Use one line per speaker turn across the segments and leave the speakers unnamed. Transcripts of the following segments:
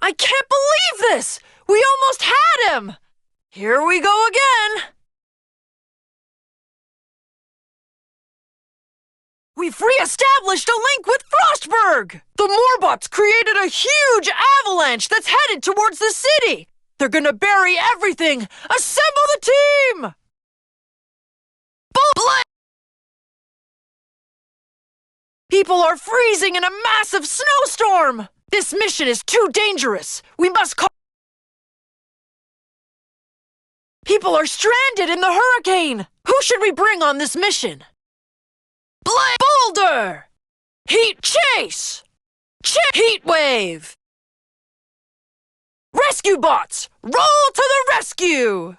I can't believe this! We almost had him! Here we go again! We've re-established a link with Frostburg! The Morbots created a huge avalanche that's headed towards the city! They're gonna bury everything! Assemble the team! People are freezing in a massive snowstorm! This mission is too dangerous! We must call... People are stranded in the hurricane! Who should we bring on this mission? Boulder! Heat Chase! Heat Wave! Rescue bots! Roll to the rescue!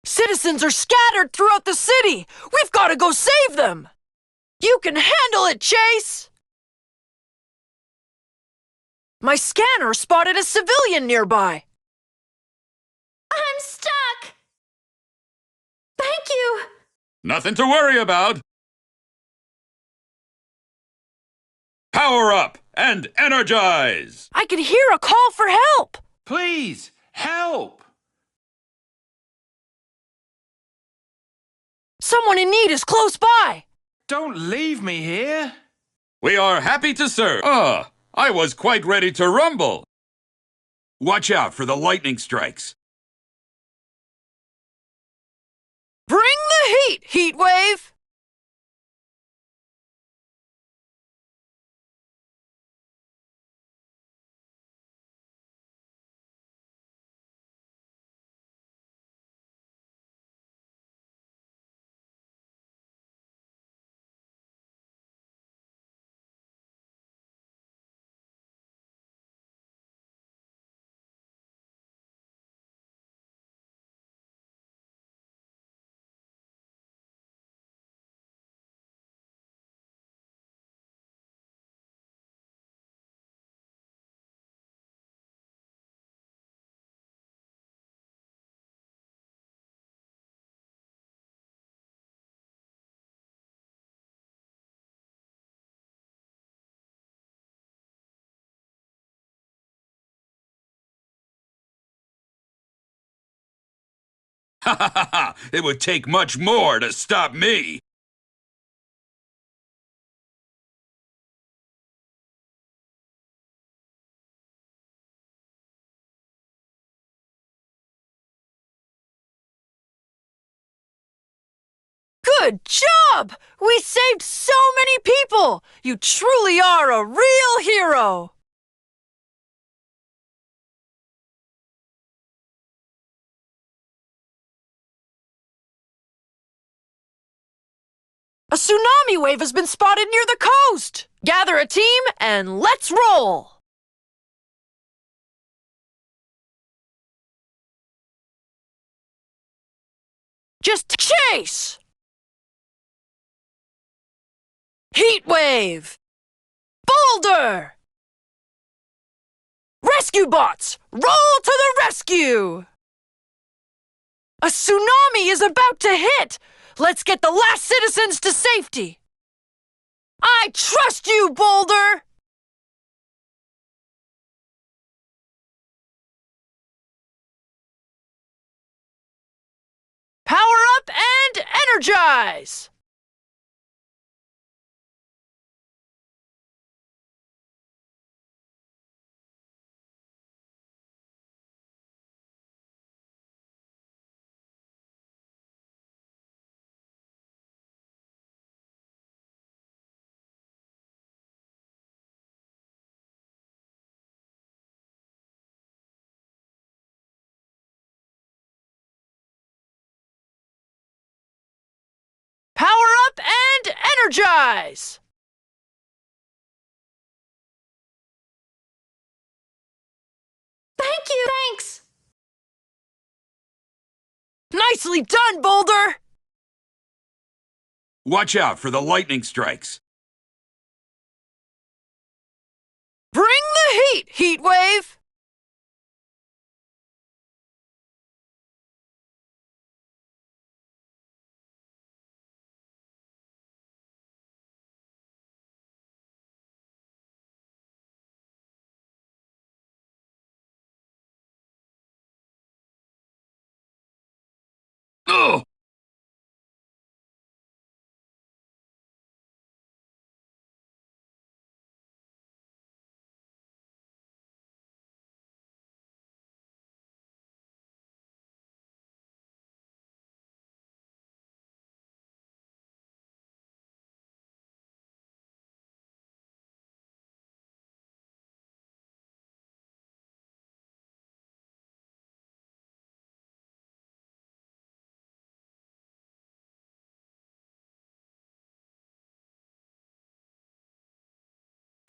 Citizens are scattered throughout the city! We've got to go save them! You can handle it, Chase! My scanner spotted a civilian nearby.
I'm stuck! Thank you!
Nothing to worry about. Power up and energize!
I could hear a call for help!
Please, help!
Someone in need is close by!
Don't leave me here!
We are happy to serve. I was quite ready to rumble. Watch out for the lightning strikes.
Bring the heat, Heat Wave!
Ha ha ha ha! It would take much more to stop me.
Good job! We saved so many people! You truly are a real hero! A tsunami wave has been spotted near the coast! Gather a team and let's roll! Just chase! Heat Wave! Boulder! Rescue bots! Roll to the rescue! A tsunami is about to hit! Let's get the last citizens to safety! I trust you, Boulder! Power up and energize! Power up and energize!
Thank you! Thanks!
Nicely done, Boulder!
Watch out for the lightning strikes.
Bring the heat, Heat Wave!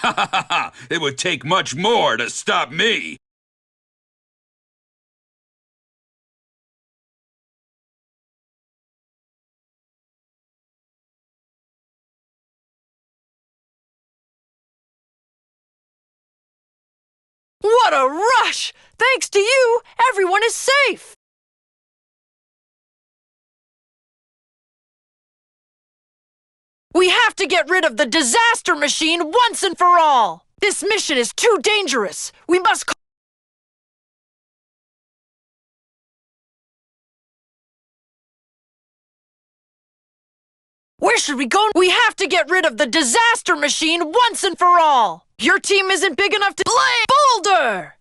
Ha ha ha ha! It would take much more to stop me.
What a rush! Thanks to you, everyone is safe! We have to get rid of the disaster machine once and for all! This mission is too dangerous! We must... Where should we go? We have to get rid of the disaster machine once and for all! Your team isn't big enough to... Play Boulder!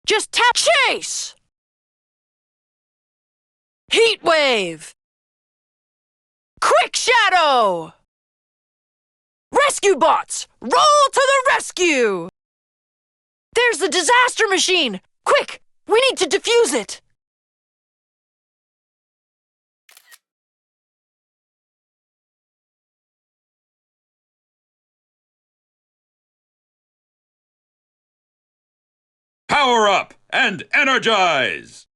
Just tap Chase! Heat Wave! Quick Shadow! Rescue Bots! Roll to the rescue! There's the disaster machine! Quick! We need to defuse it!
Power up and energize!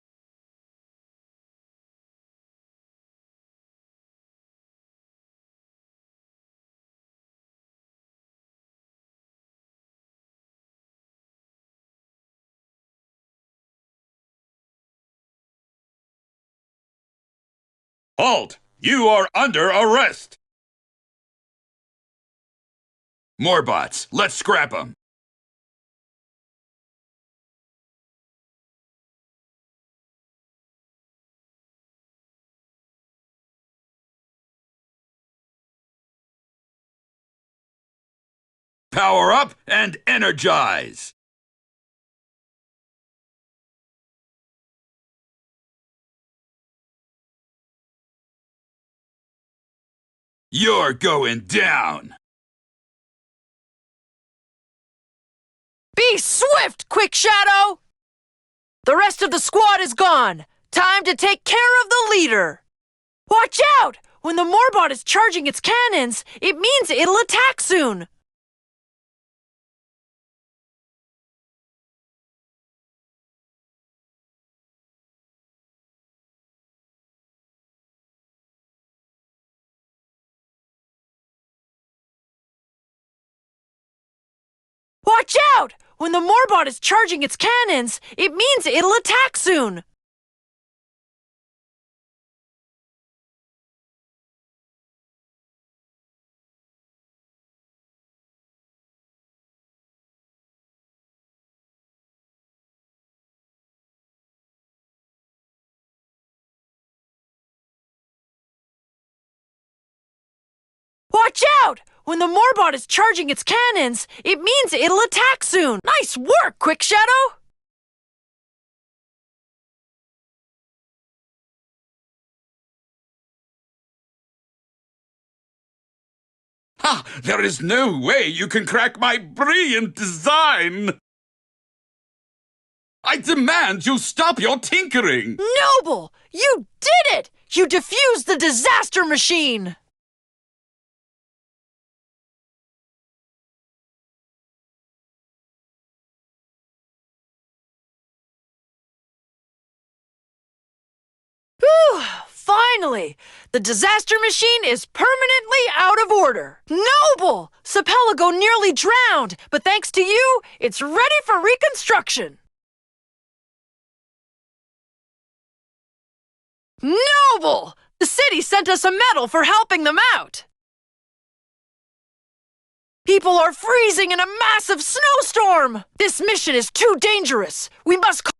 Halt! You are under arrest! More bots. Let's scrap them. Power up and energize! You're going down!
Be swift, Quick Shadow! The rest of the squad is gone. Time to take care of the leader. Watch out! When the Morbot is charging its cannons, it means it'll attack soon. Watch out! When the Morbot is charging its cannons, it means it'll attack soon. Watch out! When the Morbot is charging its cannons, it means it'll attack soon. Nice work, Quick Shadow!
Ha! There is no way you can crack my brilliant design! I demand you stop your tinkering!
Noble! You did it! You defused the disaster machine! Whew! Finally! The disaster machine is permanently out of order. Noble! Sapelago nearly drowned, but thanks to you, it's ready for reconstruction. Noble! The city sent us a medal for helping them out. People are freezing in a massive snowstorm. This mission is too dangerous. We must...